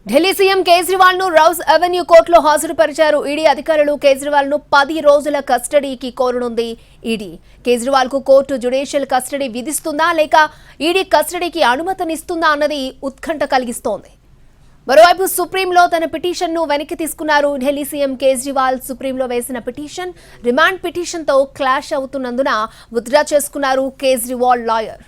Delhi CM Kejriwal ను rows avenue కోర్టులో హాజరుపరిచారు. ED అధికారులు కేజ్రీవాల్ ను 10 రోజుల కస్టడీకి కోరనుంది ఈడీ. కేజ్రీవాల్ కు కోర్టు జ్యుడిషియల్ కస్టడీ విధిస్తుందా లేక ఈడీ కస్టడీకి అనుమతినిస్తుందా అన్నది ఉత్కంఠ కలిగిస్తోంది. మరోవైపు సుప్రీంలో తన పిటిషన్ను వెనక్కి తీసుకున్నారు. ఢిల్లీ సీఎం కేజ్రీవాల్ సుప్రీంలో వేసిన పిటిషన్ రిమాండ్ పిటిషన్తో క్లాష్ అవుతున్నందున విత్డ్రా చేసుకున్నారు కేజ్రీవాల్ లాయర్.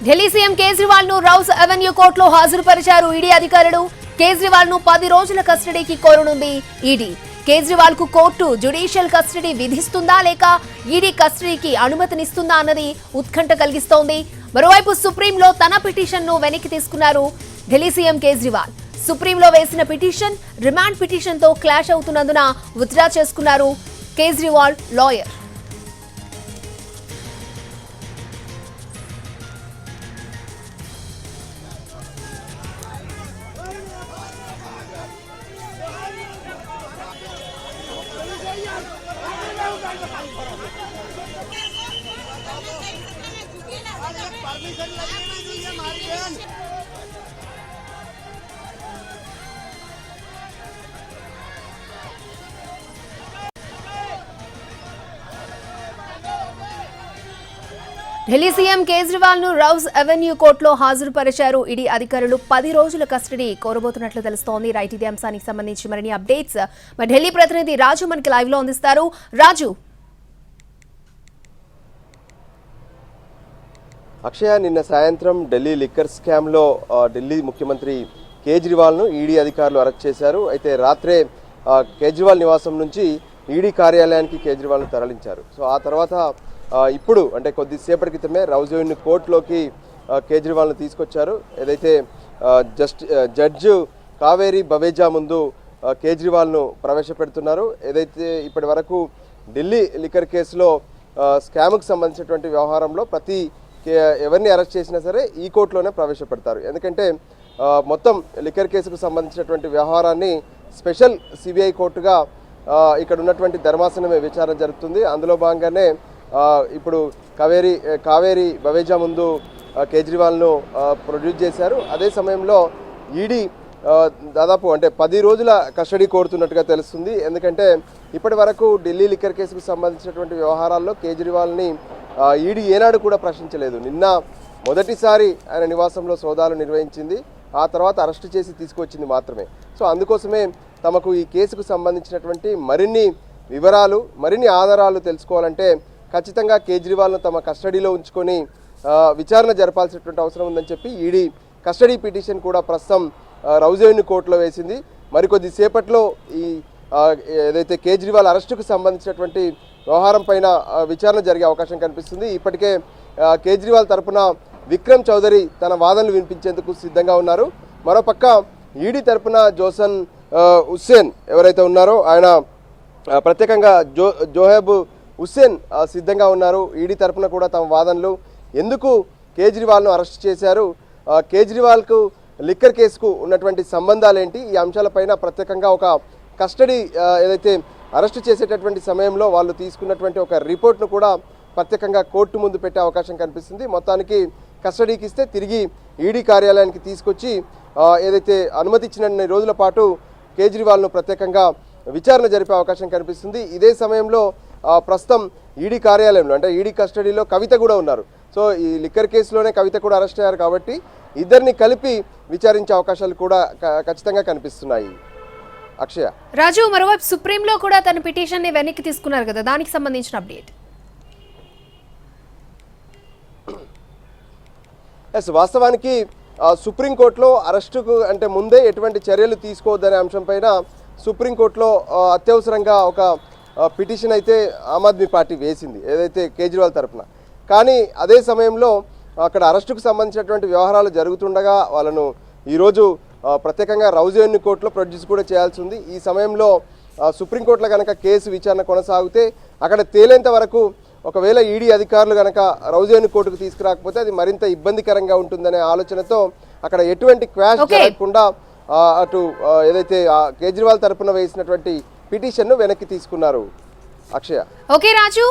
ఢిల్లీ సీఎం కేజ్రీవాల్ ను రౌస్ అవెన్యూ కోర్టులో హాజరుపరిచారు. ఈడీ అధికారులు కేజ్రీవాల్ ను 10 రోజుల కస్టడీకి కోరనుంది ఈడీ. కేజ్రీవాల్ కు కోర్టు జ్యుడిషియల్ కస్టడీ విధిస్తుందా లేక ఈడీ కస్టడీకి అనుమతినిస్తుందా అన్నది ఉత్కంఠ కలిగిస్తోంది. మరోవైపు సుప్రీంలో తన పిటిషన్ ను వెనక్కి తీసుకున్నారు ఢిల్లీ సీఎం కేజ్రీవాల్. సుప్రీంలో వేసిన పిటిషన్ రిమాండ్ పిటిషన్ తో క్లాష్ అవుతున్నందున విత్డ్రా చేసుకున్నారు కేజ్రీవాల్ లాయర్. ఢిల్లీ సీఎం కేజ్రీవాల్ ను రౌస్ అవెన్యూ కోర్టులో హాజరుపరిచారు. ఈడీ అధికారులు 10 రోజుల కస్టడీ కోరబోతున్నట్లు తెలుస్తోంది. రైట్, ఇదే అంశానికి సంబంధించి మరిన్ని అప్డేట్స్ మా ఢిల్లీ ప్రతినిధి రాజు మనకి లైవ్ లో అందిస్తారు. రాజు. అక్షయ, నిన్న సాయంత్రం ఢిల్లీ లిక్కర్ స్కామ్ లో ఢిల్లీ ముఖ్యమంత్రి కేజ్రీవాల్ ను ఈడీ అధికారులు అరెస్ట్ చేశారు. అయితే రాత్రే కేజ్రీవాల్ నివాసం నుంచి ఈడీ కార్యాలయానికి కేజ్రీవాల్ ను తరలించారు. సో ఆ తర్వాత ఇప్పుడు అంటే కొద్దిసేపటి క్రితమే రౌస్ అవెన్యూ కోర్టులోకి కేజ్రీవాల్ను తీసుకొచ్చారు. ఏదైతే జడ్జి కావేరి బవేజా ముందు కేజ్రీవాల్ను ప్రవేశపెడుతున్నారు. ఏదైతే ఇప్పటి వరకు ఢిల్లీ లిక్కర్ కేసులో స్కామ్కు సంబంధించినటువంటి వ్యవహారంలో ఎవరిని అరెస్ట్ చేసినా సరే ఈ కోర్టులోనే ప్రవేశపెడతారు. ఎందుకంటే మొత్తం లిక్కర్ కేసుకు సంబంధించినటువంటి వ్యవహారాన్ని స్పెషల్ సిబిఐ కోర్టుగా ఇక్కడ ఉన్నటువంటి ధర్మాసనమే విచారణ జరుగుతుంది. అందులో భాగంగానే ఇప్పుడు కావేరి బవేజా ముందు కేజ్రీవాల్ను ప్రొడ్యూస్ చేశారు. అదే సమయంలో ఈడీ దాదాపు అంటే 10 రోజుల కస్టడీ కోరుతున్నట్టుగా తెలుస్తుంది. ఎందుకంటే ఇప్పటి వరకు ఢిల్లీ లిక్కర్ కేసుకు సంబంధించినటువంటి వ్యవహారాల్లో కేజ్రీవాల్ని ఈడీ ఏనాడు కూడా ప్రశ్నించలేదు. నిన్న మొదటిసారి ఆయన నివాసంలో సోదాలు నిర్వహించింది. ఆ తర్వాత అరెస్టు చేసి తీసుకొచ్చింది మాత్రమే. సో అందుకోసమే తమకు ఈ కేసుకు సంబంధించినటువంటి మరిన్ని వివరాలు, మరిన్ని ఆధారాలు తెలుసుకోవాలంటే ఖచ్చితంగా కేజ్రీవాల్ను తమ కస్టడీలో ఉంచుకొని విచారణ జరపాల్సినటువంటి అవసరం ఉందని చెప్పి ఈడీ కస్టడీ పిటిషన్ కూడా ప్రస్తుతం రౌస్ అవెన్యూ కోర్టులో వేసింది. మరికొద్ది సేపట్లో ఈ ఏదైతే కేజ్రీవాల్ అరెస్టుకు సంబంధించినటువంటి వ్యవహారం పైన విచారణ జరిగే అవకాశం కనిపిస్తుంది. ఇప్పటికే కేజ్రీవాల్ తరపున విక్రమ్ చౌదరి తన వాదనలు వినిపించేందుకు సిద్ధంగా ఉన్నారు. మరోపక్క ఈడీ తరపున జోసన్ హుస్సేన్ ఎవరైతే ఉన్నారో ఆయన ప్రత్యేకంగా జోహెబ్ హుస్సేన్ సిద్ధంగా ఉన్నారు. ఈడీ తరపున కూడా తమ వాదనలు, ఎందుకు కేజ్రీవాల్ను అరెస్ట్ చేశారు, కేజ్రీవాల్కు లిక్కర్ కేసుకు ఉన్నటువంటి సంబంధాలు ఏంటి, ఈ అంశాలపైన ప్రత్యేకంగా ఒక కస్టడీ ఏదైతే అరెస్ట్ చేసేటటువంటి సమయంలో వాళ్ళు తీసుకున్నటువంటి ఒక రిపోర్ట్ను కూడా ప్రత్యేకంగా కోర్టు ముందు పెట్టే అవకాశం కనిపిస్తుంది. మొత్తానికి కస్టడీకి ఇస్తే తిరిగి ఈడీ కార్యాలయానికి తీసుకొచ్చి ఏదైతే అనుమతి ఇచ్చిన రోజుల పాటు కేజ్రీవాల్ను ప్రత్యేకంగా విచారణ జరిపే అవకాశం కనిపిస్తుంది. ఇదే సమయంలో ప్రస్తుతం ఈడీ కార్యాలయంలో అంటే ఈడీ కస్టడీలో కవిత కూడా ఉన్నారు. సో ఈ లిక్కర్ కేసులోనే కవిత కూడా అరెస్ట్ అయ్యారు కాబట్టి ఇద్దరిని కలిపి విచారించే అవకాశాలు కూడా ఖచ్చితంగా కనిపిస్తున్నాయి. అక్షయ. రాజు, మరోవైపు సుప్రీంలో కూడా తన పిటిషన్ ని వెనక్కి తీసుకున్నారు కదా, దానికి సంబంధించిన అప్డేట్. వాస్తవానికి సుప్రీంకోర్టులో అరెస్టుకు అంటే ముందే ఎటువంటి చర్యలు తీసుకోవద్దనే అంశంపైన సుప్రీంకోర్టులో అత్యవసరంగా ఒక పిటిషన్ అయితే ఆమ్ ఆద్మీ పార్టీ వేసింది, ఏదైతే కేజ్రీవాల్ తరఫున. కానీ అదే సమయంలో అక్కడ అరెస్టుకు సంబంధించినటువంటి వ్యవహారాలు జరుగుతుండగా వాళ్ళను ఈరోజు ప్రత్యేకంగా రౌస్ అవెన్యూ కోర్టులో ప్రొడ్యూస్ కూడా చేయాల్సి ఉంది. ఈ సమయంలో సుప్రీంకోర్టులో కనుక కేసు విచారణ కొనసాగితే అక్కడ తేలేంత వరకు ఒకవేళ ఈడీ అధికారులు కనుక రౌస్ అవెన్యూ కోర్టుకు తీసుకురాకపోతే అది మరింత ఇబ్బందికరంగా ఉంటుందనే ఆలోచనతో అక్కడ ఎటువంటి క్వాష్ జరగకుండా అటు ఏదైతే కేజ్రీవాల్ తరపున వేసినటువంటి పిటిషన్ ను వెనక్కి తీసుకున్నారు. అక్షయ. ఓకే రాజు.